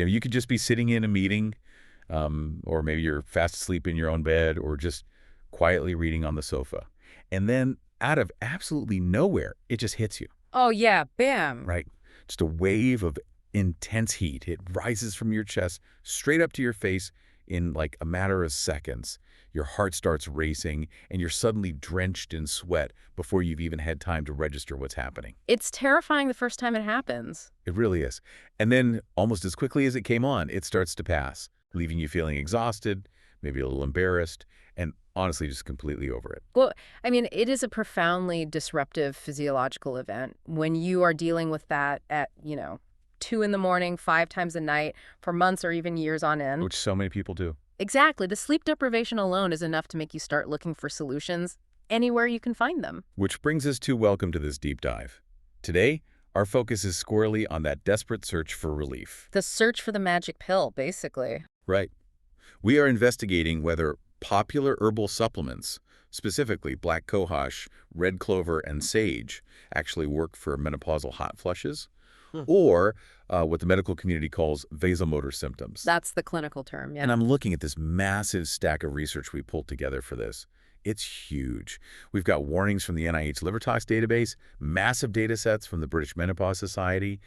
You could just be sitting in a meeting, or maybe you're fast asleep in your own bed, or just quietly reading on the sofa. And then out of absolutely nowhere, it just hits you, Oh, yeah, bam. right? Just a wave of intense heat. It rises from your chest straight up to your face in like a matter of seconds. Your heart starts racing, and you're suddenly drenched in sweat before you've even had time to register what's happening. It's terrifying the first time it happens. It really is. And then, almost as quickly as it came on, it starts to pass, leaving you feeling exhausted, maybe a little embarrassed, and honestly just completely over it. Well, I mean, it is a profoundly disruptive physiological event when you are dealing with that at, 2 in the morning, 5 times a night, for months or even years on end. Which so many people do. Exactly. The sleep deprivation alone is enough to make you start looking for solutions anywhere you can find them. Which brings us to welcome to this deep dive. Today, our focus is squarely on that desperate search for relief. The search for the magic pill, basically. Right. We are investigating whether popular herbal supplements, specifically Black Cohosh, red clover, and sage, actually work for menopausal hot flushes, or what the medical community calls vasomotor symptoms. That's the clinical term, yeah. And I'm looking at this massive stack of research we pulled together for this. It's huge. We've got warnings from the NIH Liver Tox database, massive data sets from the British Menopause Society.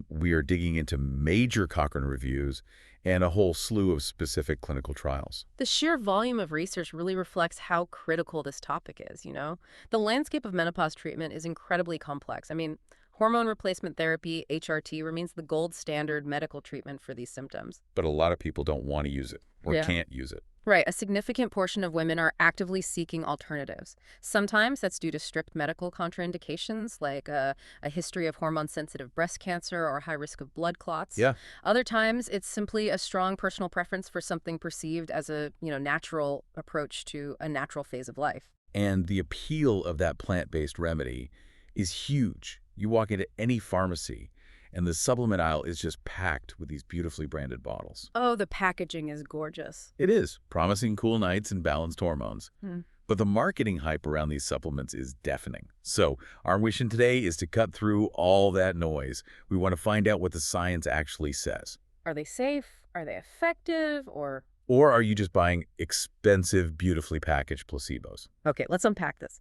We are digging into major Cochrane reviews and a whole slew of specific clinical trials. The sheer volume of research really reflects how critical this topic is. The landscape of menopause treatment is incredibly complex. I mean, hormone replacement therapy, HRT, remains the gold standard medical treatment for these symptoms. But a lot of people don't want to use it or Yeah. can't use it. Right. A significant portion of women are actively seeking alternatives. Sometimes that's due to strict medical contraindications, like a history of hormone-sensitive breast cancer or high risk of blood clots. Yeah. Other times, it's simply a strong personal preference for something perceived as a, natural approach to a natural phase of life. And the appeal of that plant-based remedy is huge. You walk into any pharmacy, and the supplement aisle is just packed with these beautifully branded bottles. Oh, the packaging is gorgeous. It is, promising cool nights and balanced hormones. Hmm. But the marketing hype around these supplements is deafening. So our mission today is to cut through all that noise. We want to find out what the science actually says. Are they safe? Are they effective? Or are you just buying expensive, beautifully packaged placebos? Okay, let's unpack this.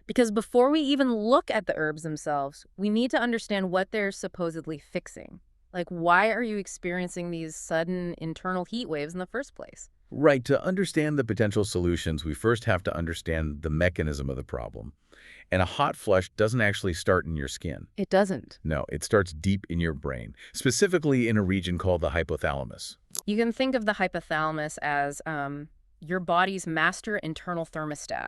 Because before we even look at the herbs themselves, we need to understand what they're supposedly fixing. Like, why are you experiencing these sudden internal heat waves in the first place? Right. To understand the potential solutions, we first have to understand the mechanism of the problem. And a hot flush doesn't actually start in your skin. It doesn't. No, it starts deep in your brain, specifically in a region called the hypothalamus. You can think of the hypothalamus as your body's master internal thermostat.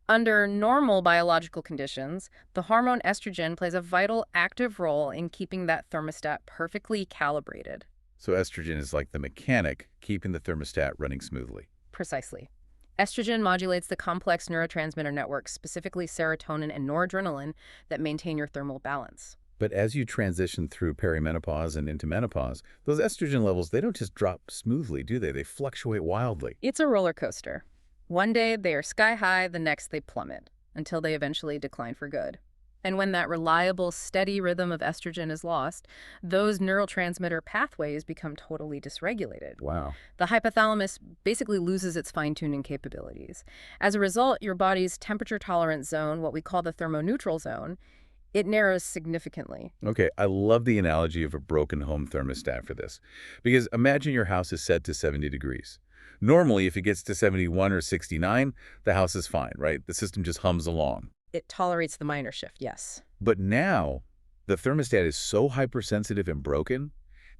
Under normal biological conditions, the hormone estrogen plays a vital, active role in keeping that thermostat perfectly calibrated. So estrogen is like the mechanic keeping the thermostat running smoothly. Precisely. Estrogen modulates the complex neurotransmitter networks, specifically serotonin and noradrenaline, that maintain your thermal balance. But as you transition through perimenopause and into menopause, those estrogen levels, they don't just drop smoothly, do they? They fluctuate wildly. It's a roller coaster. One day they are sky high, the next they plummet, until they eventually decline for good. And when that reliable, steady rhythm of estrogen is lost, those neurotransmitter pathways become totally dysregulated. Wow. The hypothalamus basically loses its fine-tuning capabilities. As a result, your body's temperature-tolerant zone, what we call the thermoneutral zone, it narrows significantly. Okay, I love the analogy of a broken home thermostat for this. Because imagine your house is set to 70 degrees. Normally, if it gets to 71 or 69, the house is fine, right? The system just hums along. It tolerates the minor shift, yes. But now, the thermostat is so hypersensitive and broken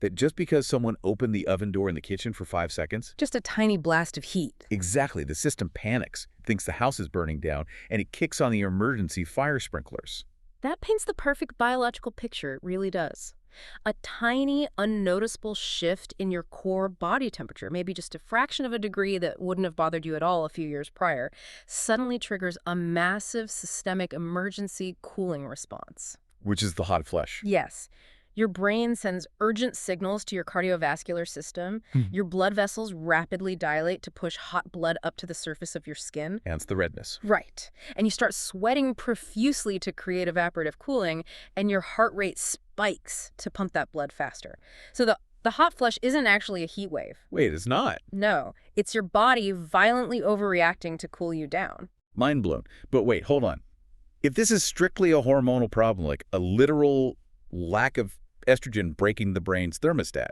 that just because someone opened the oven door in the kitchen for 5 seconds... Just a tiny blast of heat. Exactly. The system panics, thinks the house is burning down, and it kicks on the emergency fire sprinklers. That paints the perfect biological picture, it really does. A tiny, unnoticeable shift in your core body temperature, maybe just a fraction of a degree that wouldn't have bothered you at all a few years prior, suddenly triggers a massive systemic emergency cooling response. Which is the hot flush. Yes. Your brain sends urgent signals to your cardiovascular system. Your blood vessels rapidly dilate to push hot blood up to the surface of your skin. Hence the redness. Right. And you start sweating profusely to create evaporative cooling, and your heart rate spikes to pump that blood faster. So the The hot flush isn't actually a heat wave. Wait, it's not. No, it's your body violently overreacting to cool you down. Mind blown. But wait, hold on. If this is strictly a hormonal problem, like a literal lack of estrogen breaking the brain's thermostat,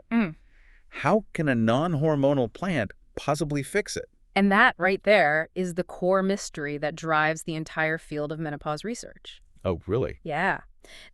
how can a non-hormonal plant possibly fix it? And that right there is the core mystery that drives the entire field of menopause research. Oh, really? Yeah.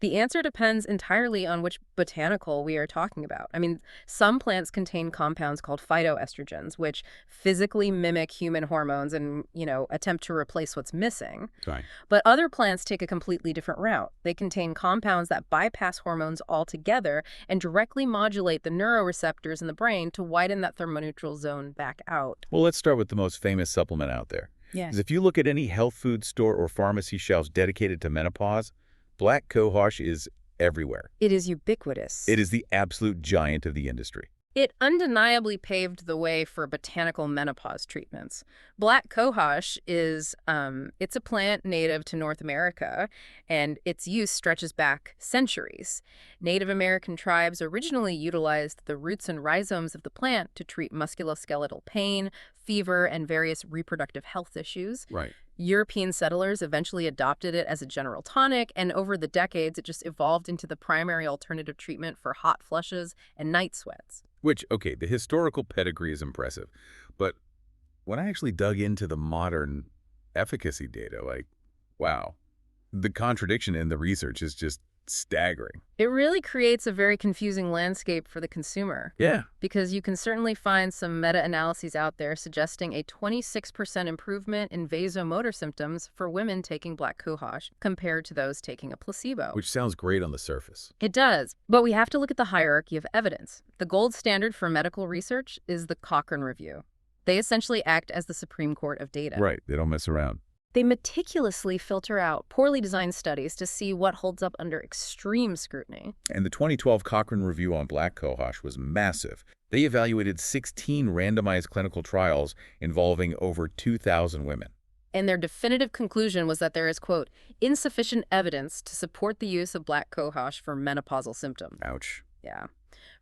The answer depends entirely on which botanical we are talking about. I mean, some plants contain compounds called phytoestrogens, which physically mimic human hormones and, attempt to replace what's missing. Right. But other plants take a completely different route. They contain compounds that bypass hormones altogether and directly modulate the neuroreceptors in the brain to widen that thermoneutral zone back out. Well, let's start with the most famous supplement out there. Yeah. 'Cause if you look at any health food store or pharmacy shelves dedicated to menopause, Black Cohosh is everywhere. It is ubiquitous. It is the absolute giant of the industry. It undeniably paved the way for botanical menopause treatments. Black cohosh is, it's a plant native to North America, and its use stretches back centuries. Native American tribes originally utilized the roots and rhizomes of the plant to treat musculoskeletal pain, fever, and various reproductive health issues. Right. European settlers eventually adopted it as a general tonic, and over the decades, it just evolved into the primary alternative treatment for hot flushes and night sweats. Which, okay, the historical pedigree is impressive, but when I actually dug into the modern efficacy data, wow, the contradiction in the research is just staggering. It really creates a very confusing landscape for the consumer. Yeah. Because you can certainly find some meta-analyses out there suggesting a 26% improvement in vasomotor symptoms for women taking black cohosh compared to those taking a placebo. Which sounds great on the surface. It does, but we have to look at the hierarchy of evidence. The gold standard for medical research is the Cochrane Review. They essentially act as the Supreme Court of data. Right, they don't mess around. They meticulously filter out poorly designed studies to see what holds up under extreme scrutiny. And the 2012 Cochrane Review on Black Cohosh was massive. They evaluated 16 randomized clinical trials involving over 2,000 women. And their definitive conclusion was that there is, quote, insufficient evidence to support the use of black cohosh for menopausal symptoms. Ouch. Yeah.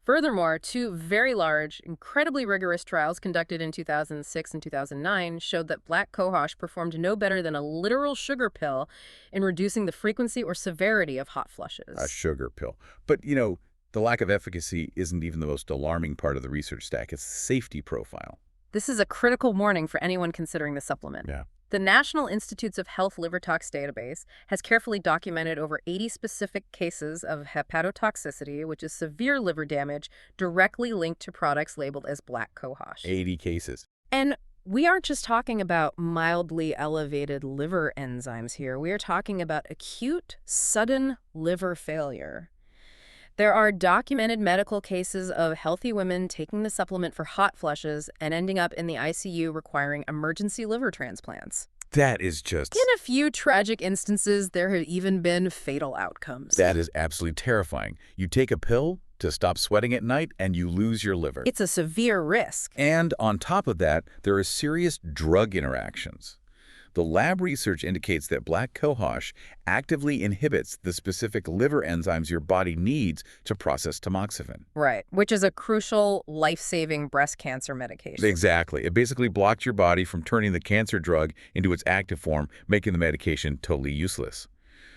Furthermore, two very large, incredibly rigorous trials conducted in 2006 and 2009 showed that black cohosh performed no better than a literal sugar pill in reducing the frequency or severity of hot flushes. A sugar pill. But, the lack of efficacy isn't even the most alarming part of the research stack. It's the safety profile. This is a critical warning for anyone considering the supplement. Yeah. The National Institutes of Health Liver Tox database has carefully documented over 80 specific cases of hepatotoxicity, which is severe liver damage directly linked to products labeled as black cohosh. 80 cases. And we aren't just talking about mildly elevated liver enzymes here. We are talking about acute, sudden liver failure. There are documented medical cases of healthy women taking the supplement for hot flushes and ending up in the ICU requiring emergency liver transplants. That is just... In a few tragic instances, there have even been fatal outcomes. That is absolutely terrifying. You take a pill to stop sweating at night and you lose your liver. It's a severe risk. And on top of that, there are serious drug interactions. The lab research indicates that black cohosh actively inhibits the specific liver enzymes your body needs to process tamoxifen. Right, which is a crucial, life-saving breast cancer medication. Exactly. It basically blocks your body from turning the cancer drug into its active form, making the medication totally useless.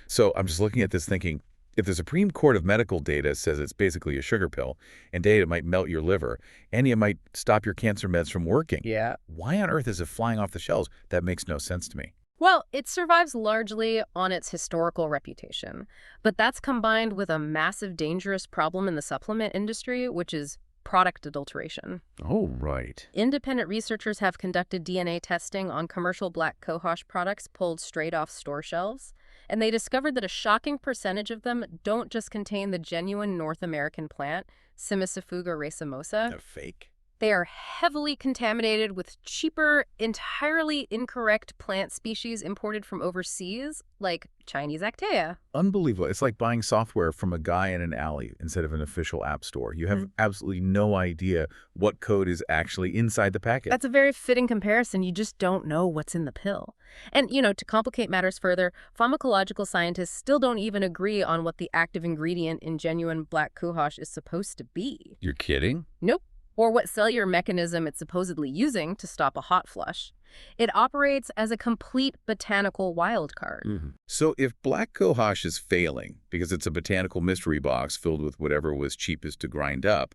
So I'm just looking at this thinking, if the Supreme Court of Medical data says it's basically a sugar pill, and data might melt your liver, and it might stop your cancer meds from working, yeah, why on earth is it flying off the shelves? That makes no sense to me. Well, it survives largely on its historical reputation, but that's combined with a massive dangerous problem in the supplement industry, which is product adulteration. Oh, right. Independent researchers have conducted DNA testing on commercial black cohosh products pulled straight off store shelves, and they discovered that a shocking percentage of them don't just contain the genuine North American plant, Simicifuga racemosa. A fake. They are heavily contaminated with cheaper, entirely incorrect plant species imported from overseas, like Chinese Actea. Unbelievable. It's like buying software from a guy in an alley instead of an official app store. You have absolutely no idea what code is actually inside the packet. That's a very fitting comparison. You just don't know what's in the pill. And, to complicate matters further, pharmacological scientists still don't even agree on what the active ingredient in genuine Black Cohosh is supposed to be. You're kidding? Nope. Or what cellular mechanism it's supposedly using to stop a hot flush. It operates as a complete botanical wildcard. So if Black Cohosh is failing because it's a botanical mystery box filled with whatever was cheapest to grind up,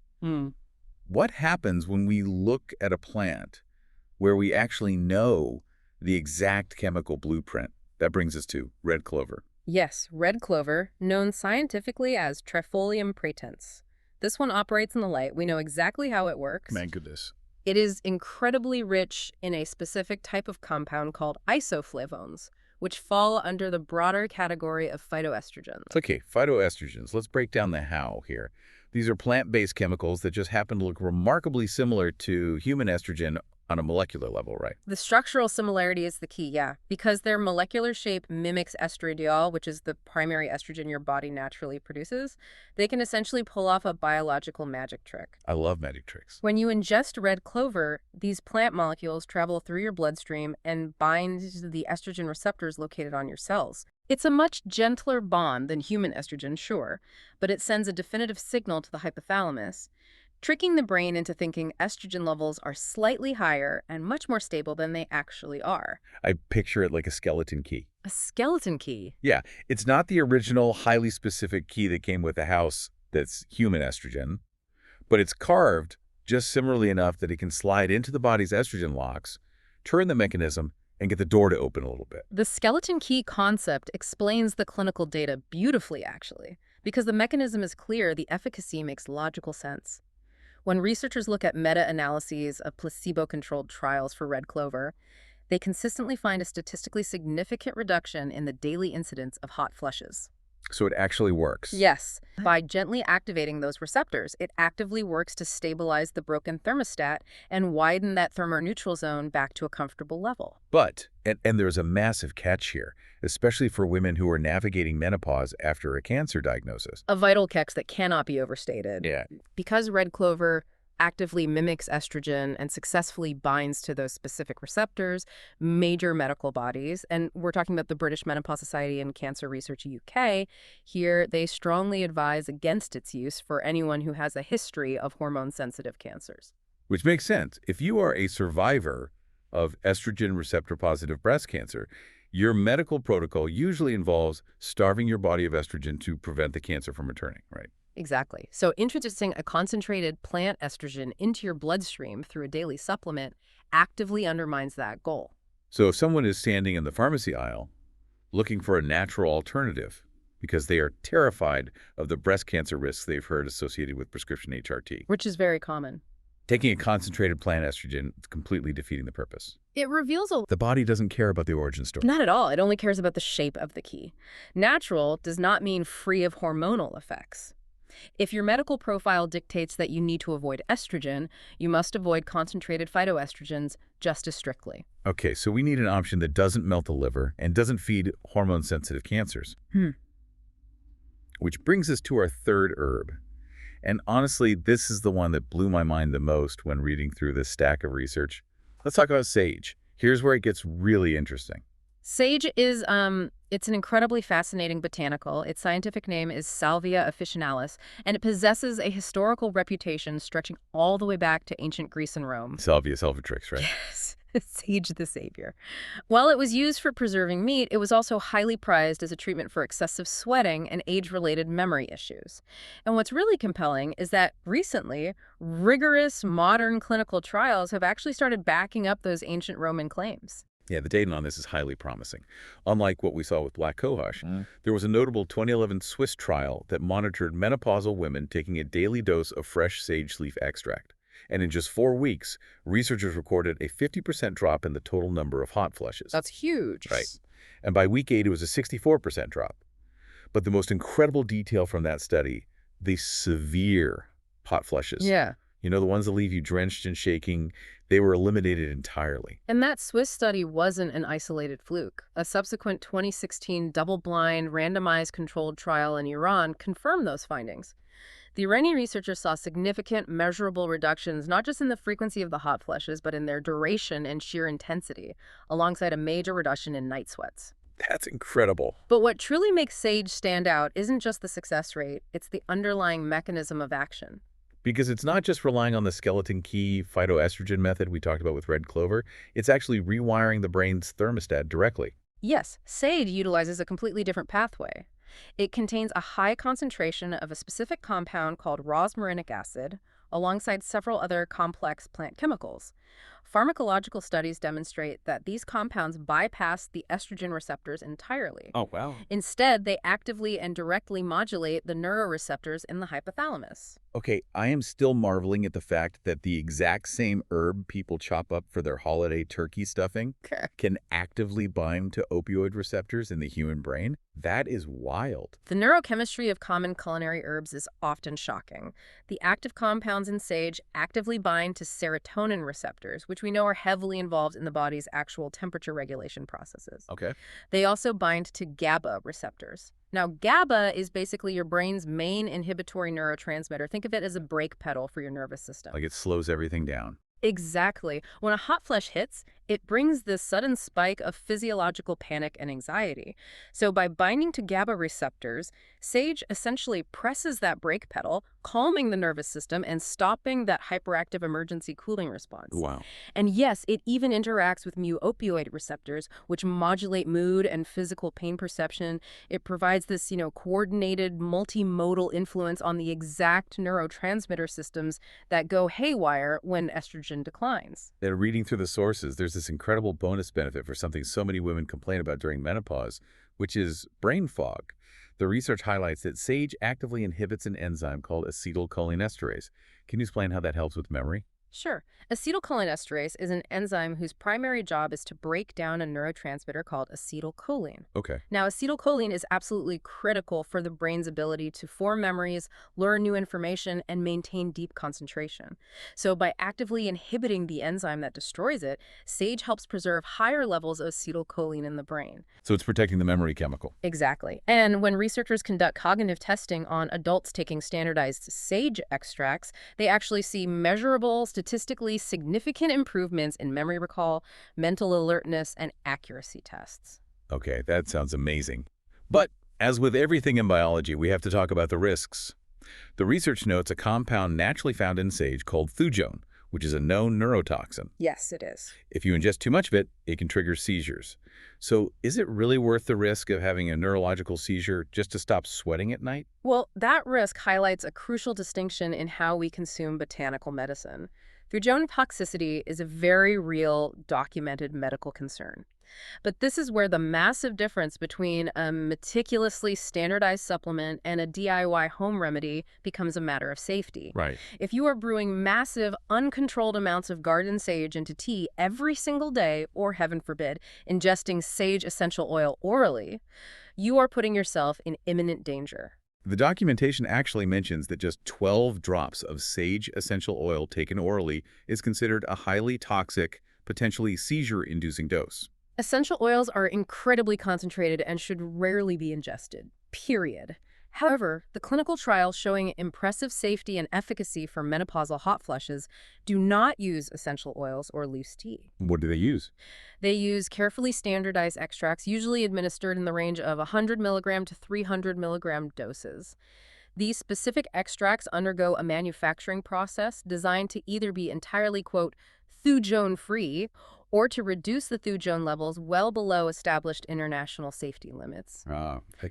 what happens when we look at a plant where we actually know the exact chemical blueprint? That brings us to red clover. Yes, red clover, known scientifically as Trifolium pratense. This one operates in the light. We know exactly how it works. My goodness. It is incredibly rich in a specific type of compound called isoflavones, which fall under the broader category of phytoestrogens. Okay, phytoestrogens. Let's break down the how here. These are plant-based chemicals that just happen to look remarkably similar to human estrogen on a molecular level, right? The structural similarity is the key, yeah, because their molecular shape mimics estradiol, which is the primary estrogen your body naturally produces. They can essentially pull off a biological magic trick. I love magic tricks. When you ingest red clover, these plant molecules travel through your bloodstream and bind to the estrogen receptors located on your cells. It's a much gentler bond than human estrogen, sure, but it sends a definitive signal to the hypothalamus, tricking the brain into thinking estrogen levels are slightly higher and much more stable than they actually are. I picture it like a skeleton key. A skeleton key? Yeah, it's not the original highly specific key that came with the house that's human estrogen, but it's carved just similarly enough that it can slide into the body's estrogen locks, turn the mechanism, and get the door to open a little bit. The skeleton key concept explains the clinical data beautifully, actually. Because the mechanism is clear, the efficacy makes logical sense. When researchers look at meta-analyses of placebo-controlled trials for red clover, they consistently find a statistically significant reduction in the daily incidence of hot flushes. So it actually works. Yes. By gently activating those receptors, it actively works to stabilize the broken thermostat and widen that thermoneutral zone back to a comfortable level. But, and there's a massive catch here, especially for women who are navigating menopause after a cancer diagnosis. A vital catch that cannot be overstated. Yeah. Because red clover actively mimics estrogen and successfully binds to those specific receptors, major medical bodies, and we're talking about the British Menopause Society and Cancer Research UK, here they strongly advise against its use for anyone who has a history of hormone-sensitive cancers. Which makes sense. If you are a survivor of estrogen receptor-positive breast cancer, your medical protocol usually involves starving your body of estrogen to prevent the cancer from returning, right? Exactly. So introducing a concentrated plant estrogen into your bloodstream through a daily supplement actively undermines that goal. So if someone is standing in the pharmacy aisle looking for a natural alternative because they are terrified of the breast cancer risks they've heard associated with prescription HRT, which is very common, taking a concentrated plant estrogen is completely defeating the purpose. It reveals The body doesn't care about the origin story. Not at all. It only cares about the shape of the key. Natural does not mean free of hormonal effects. If your medical profile dictates that you need to avoid estrogen, you must avoid concentrated phytoestrogens just as strictly. Okay, so we need an option that doesn't melt the liver and doesn't feed hormone-sensitive cancers. Which brings us to our third herb. And honestly, this is the one that blew my mind the most when reading through this stack of research. Let's talk about sage. Here's where it gets really interesting. Sage is, it's an incredibly fascinating botanical. Its scientific name is Salvia officinalis, and it possesses a historical reputation stretching all the way back to ancient Greece and Rome. Salvia salvatrix, right? Yes, sage the savior. While it was used for preserving meat, it was also highly prized as a treatment for excessive sweating and age-related memory issues. And what's really compelling is that recently, rigorous modern clinical trials have actually started backing up those ancient Roman claims. Yeah, the data on this is highly promising. Unlike what we saw with Black Cohosh, there was a notable 2011 Swiss trial that monitored menopausal women taking a daily dose of fresh sage leaf extract. And in just 4 weeks, researchers recorded a 50% drop in the total number of hot flushes. That's huge. Right. And by week 8, it was a 64% drop. But the most incredible detail from that study, the severe hot flushes. Yeah. You know, the ones that leave you drenched and shaking, they were eliminated entirely. And that Swiss study wasn't an isolated fluke. A subsequent 2016 double-blind, randomized controlled trial in Iran confirmed those findings. The Iranian researchers saw significant, measurable reductions not just in the frequency of the hot flushes, but in their duration and sheer intensity, alongside a major reduction in night sweats. That's incredible. But what truly makes Sage stand out isn't just the success rate, it's the underlying mechanism of action. Because it's not just relying on the skeleton key phytoestrogen method we talked about with red clover, it's actually rewiring the brain's thermostat directly. Yes, Sage utilizes a completely different pathway. It contains a high concentration of a specific compound called rosmarinic acid, alongside several other complex plant chemicals. Pharmacological studies demonstrate that these compounds bypass the estrogen receptors entirely. Oh, wow. Instead, they actively and directly modulate the neuroreceptors in the hypothalamus. Okay, I am still marveling at the fact that the exact same herb people chop up for their holiday turkey stuffing can actively bind to opioid receptors in the human brain. That is wild. The neurochemistry of common culinary herbs is often shocking. The active compounds in sage actively bind to serotonin receptors, which we know are heavily involved in the body's actual temperature regulation processes. Okay. They also bind to GABA receptors. Now, GABA is basically your brain's main inhibitory neurotransmitter. Think of it as a brake pedal for your nervous system. Like it slows everything down. Exactly. When a hot flush hits, it brings this sudden spike of physiological panic and anxiety. So by binding to GABA receptors, sage essentially presses that brake pedal, calming the nervous system and stopping that hyperactive emergency cooling response. Wow. And yes, it even interacts with mu-opioid receptors, which modulate mood and physical pain perception. It provides this, coordinated multimodal influence on the exact neurotransmitter systems that go haywire when estrogen declines. And reading through the sources, there's this incredible bonus benefit for something so many women complain about during menopause, which is brain fog. The research highlights that sage actively inhibits an enzyme called acetylcholinesterase. Can you explain how that helps with memory? Sure. Acetylcholinesterase is an enzyme whose primary job is to break down a neurotransmitter called acetylcholine. Okay. Now, acetylcholine is absolutely critical for the brain's ability to form memories, learn new information, and maintain deep concentration. So by actively inhibiting the enzyme that destroys it, sage helps preserve higher levels of acetylcholine in the brain. So it's protecting the memory chemical. Exactly. And when researchers conduct cognitive testing on adults taking standardized sage extracts, they actually see measurable, statistically significant improvements in memory recall, mental alertness, and accuracy tests. Okay, that sounds amazing. But as with everything in biology, we have to talk about the risks. The research notes a compound naturally found in sage called thujone, which is a known neurotoxin. Yes, it is. If you ingest too much of it, it can trigger seizures. So is it really worth the risk of having a neurological seizure just to stop sweating at night? Well, that risk highlights a crucial distinction in how we consume botanical medicine. Thujone toxicity is a very real, documented medical concern. But this is where the massive difference between a meticulously standardized supplement and a DIY home remedy becomes a matter of safety. Right. If you are brewing massive, uncontrolled amounts of garden sage into tea every single day, or heaven forbid, ingesting sage essential oil orally, you are putting yourself in imminent danger. The documentation actually mentions that just 12 drops of sage essential oil taken orally is considered a highly toxic, potentially seizure-inducing dose. Essential oils are incredibly concentrated and should rarely be ingested, period. However, the clinical trials showing impressive safety and efficacy for menopausal hot flushes do not use essential oils or loose tea. What do they use? They use carefully standardized extracts, usually administered in the range of 100 milligram to 300 milligram doses. These specific extracts undergo a manufacturing process designed to either be entirely, quote, thujone-free, or to reduce the thujone levels well below established international safety limits.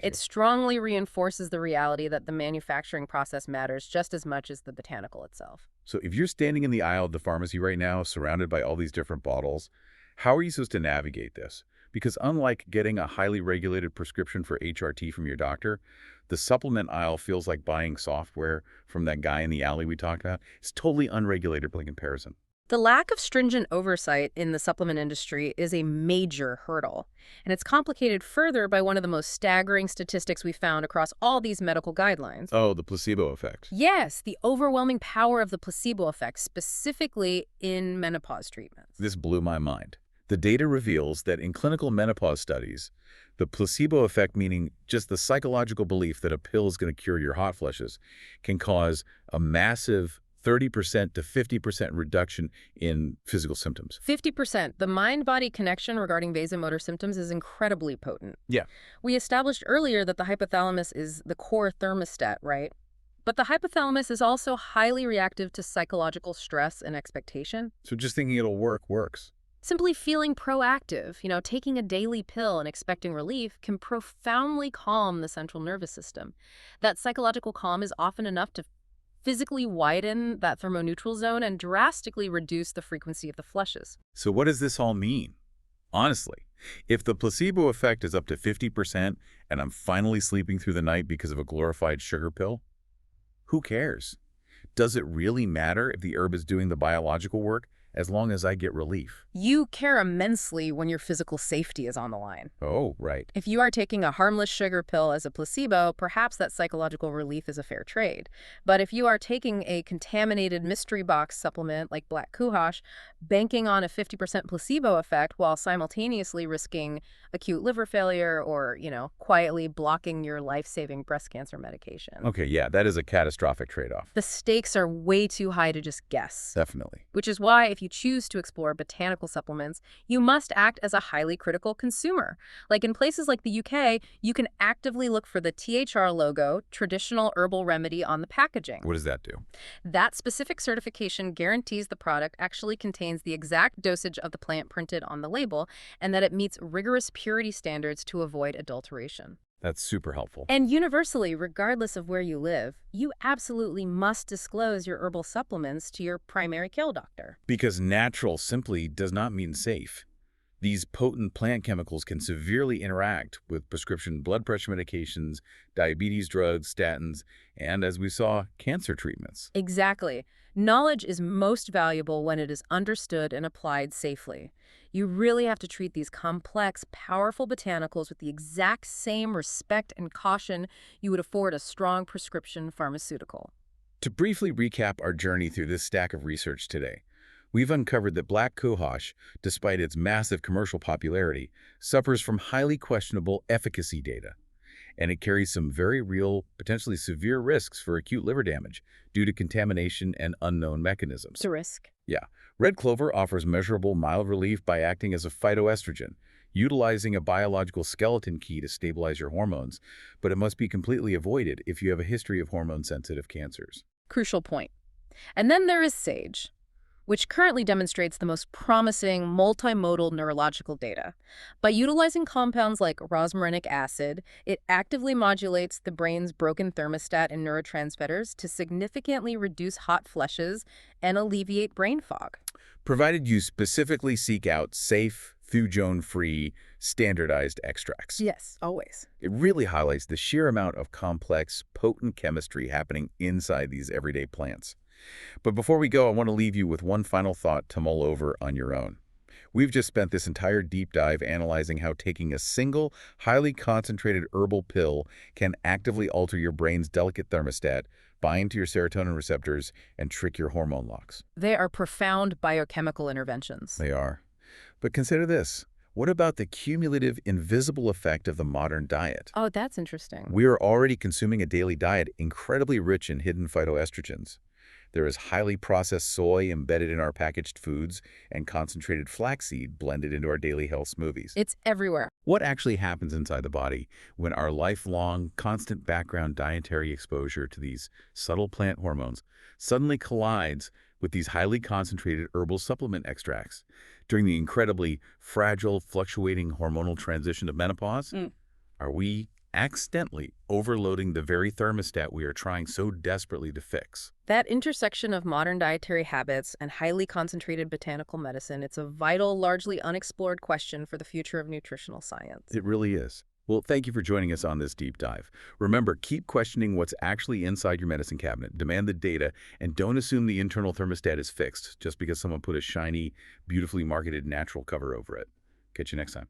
It strongly reinforces the reality that the manufacturing process matters just as much as the botanical itself. So if you're standing in the aisle of the pharmacy right now, surrounded by all these different bottles, how are you supposed to navigate this? Because unlike getting a highly regulated prescription for HRT from your doctor, the supplement aisle feels like buying software from that guy in the alley we talked about. It's totally unregulated by comparison. The lack of stringent oversight in the supplement industry is a major hurdle, and it's complicated further by one of the most staggering statistics we found across all these medical guidelines. Oh, the placebo effect. Yes, the overwhelming power of the placebo effect, specifically in menopause treatments. This blew my mind. The data reveals that in clinical menopause studies, the placebo effect, meaning just the psychological belief that a pill is going to cure your hot flushes, can cause a massive 30% to 50% reduction in physical symptoms. 50%. The mind-body connection regarding vasomotor symptoms is incredibly potent. Yeah. We established earlier that the hypothalamus is the core thermostat, right? But the hypothalamus is also highly reactive to psychological stress and expectation. So just thinking it'll work works. Simply feeling proactive, taking a daily pill and expecting relief can profoundly calm the central nervous system. That psychological calm is often enough to physically widen that thermoneutral zone and drastically reduce the frequency of the flushes. So what does this all mean? Honestly, if the placebo effect is up to 50% and I'm finally sleeping through the night because of a glorified sugar pill, who cares? Does it really matter if the herb is doing the biological work as long as I get relief? You care immensely when your physical safety is on the line. Oh, right. If you are taking a harmless sugar pill as a placebo, perhaps that psychological relief is a fair trade. But if you are taking a contaminated mystery box supplement like Black Cohosh, banking on a 50% placebo effect while simultaneously risking acute liver failure or, quietly blocking your life-saving breast cancer medication. Okay, yeah, that is a catastrophic trade-off. The stakes are way too high to just guess. Definitely. Which is why if you choose to explore botanical supplements, you must act as a highly critical consumer. Like in places like the UK, you can actively look for the THR logo, traditional herbal remedy, on the packaging. What does that do? That specific certification guarantees the product actually contains the exact dosage of the plant printed on the label and that it meets rigorous purity standards to avoid adulteration. That's super helpful. And universally, regardless of where you live, you absolutely must disclose your herbal supplements to your primary care doctor. Because natural simply does not mean safe. These potent plant chemicals can severely interact with prescription blood pressure medications, diabetes drugs, statins, and, as we saw, cancer treatments. Exactly. Knowledge is most valuable when it is understood and applied safely. You really have to treat these complex, powerful botanicals with the exact same respect and caution you would afford a strong prescription pharmaceutical. To briefly recap our journey through this stack of research today, we've uncovered that Black Cohosh, despite its massive commercial popularity, suffers from highly questionable efficacy data. And it carries some very real, potentially severe risks for acute liver damage due to contamination and unknown mechanisms. It's a risk. Yeah. Red clover offers measurable mild relief by acting as a phytoestrogen, utilizing a biological skeleton key to stabilize your hormones, but it must be completely avoided if you have a history of hormone-sensitive cancers. Crucial point. And then there is sage, which currently demonstrates the most promising multimodal neurological data. By utilizing compounds like rosmarinic acid, it actively modulates the brain's broken thermostat and neurotransmitters to significantly reduce hot flushes and alleviate brain fog. Provided you specifically seek out safe, thujone-free, standardized extracts. Yes, always. It really highlights the sheer amount of complex, potent chemistry happening inside these everyday plants. But before we go, I want to leave you with one final thought to mull over on your own. We've just spent this entire deep dive analyzing how taking a single, highly concentrated herbal pill can actively alter your brain's delicate thermostat, bind to your serotonin receptors, and trick your hormone locks. They are profound biochemical interventions. They are. But consider this. What about the cumulative invisible effect of the modern diet? Oh, that's interesting. We are already consuming a daily diet incredibly rich in hidden phytoestrogens. There is highly processed soy embedded in our packaged foods and concentrated flaxseed blended into our daily health smoothies. It's everywhere. What actually happens inside the body when our lifelong, constant background dietary exposure to these subtle plant hormones suddenly collides with these highly concentrated herbal supplement extracts during the incredibly fragile, fluctuating hormonal transition of menopause? Are we accidentally overloading the very thermostat we are trying so desperately to fix? That intersection of modern dietary habits and highly concentrated botanical medicine, it's a vital, largely unexplored question for the future of nutritional science. It really is. Well, thank you for joining us on this deep dive. Remember, keep questioning what's actually inside your medicine cabinet, demand the data, and don't assume the internal thermostat is fixed just because someone put a shiny, beautifully marketed natural cover over it. Catch you next time.